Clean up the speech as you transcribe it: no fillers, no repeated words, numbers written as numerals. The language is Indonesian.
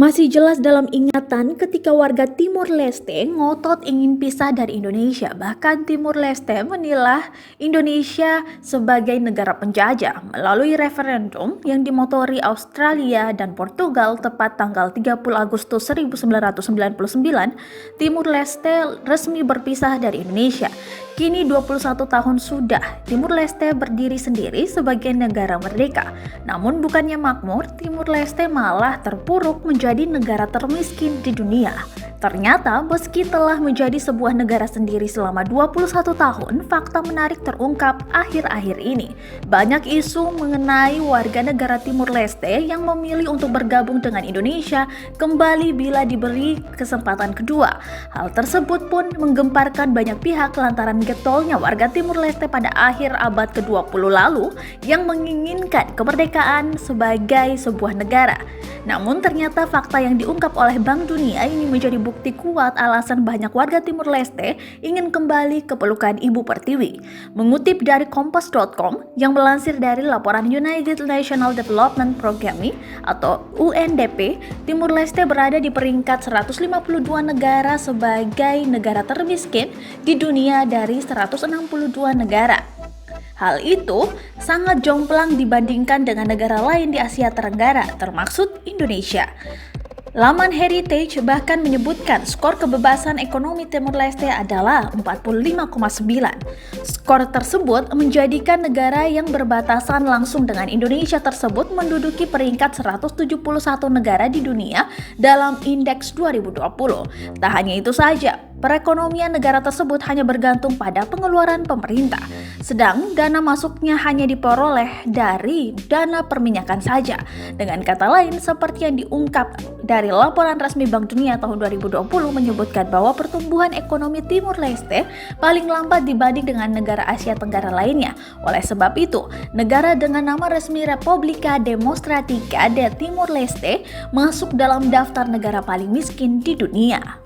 Masih jelas dalam ingatan ketika warga Timur Leste ngotot ingin pisah dari Indonesia. Bahkan Timur Leste menilai Indonesia sebagai negara penjajah melalui referendum yang dimotori Australia dan Portugal tepat tanggal 30 Agustus 1999. Timur Leste resmi berpisah dari Indonesia. Kini 21 tahun sudah, Timur Leste berdiri sendiri sebagai negara merdeka. Namun bukannya makmur, Timur Leste malah terpuruk menjadi negara termiskin di dunia. Ternyata meski telah menjadi sebuah negara sendiri selama 21 tahun, fakta menarik terungkap akhir-akhir ini. Banyak isu mengenai warga negara Timur Leste yang memilih untuk bergabung dengan Indonesia kembali bila diberi kesempatan kedua. Hal tersebut pun menggemparkan banyak pihak lantaran getolnya warga Timur Leste pada akhir abad ke-20 lalu yang menginginkan kemerdekaan sebagai sebuah negara. Namun ternyata fakta yang diungkap oleh Bank Dunia ini menjadi bukti kuat alasan banyak warga Timur Leste ingin kembali ke pelukan Ibu Pertiwi. Mengutip dari Kompas.com yang melansir dari laporan United National Development Programme atau UNDP, Timur Leste berada di peringkat 152 negara sebagai negara termiskin di dunia dari 162 negara. Hal itu sangat jomplang dibandingkan dengan negara lain di Asia Tenggara, termasuk Indonesia. Laman Heritage bahkan menyebutkan skor kebebasan ekonomi Timur Leste adalah 45,9. Skor tersebut menjadikan negara yang berbatasan langsung dengan Indonesia tersebut menduduki peringkat 171 negara di dunia dalam indeks 2020. Tak hanya itu saja, perekonomian negara tersebut hanya bergantung pada pengeluaran pemerintah, sedang dana masuknya hanya diperoleh dari dana perminyakan saja. Dengan kata lain, seperti yang diungkap dari laporan resmi Bank Dunia tahun 2020 menyebutkan bahwa pertumbuhan ekonomi Timur Leste paling lambat dibanding dengan negara Asia Tenggara lainnya. Oleh sebab itu, negara dengan nama resmi Republika Demostratika de Timur Leste masuk dalam daftar negara paling miskin di dunia.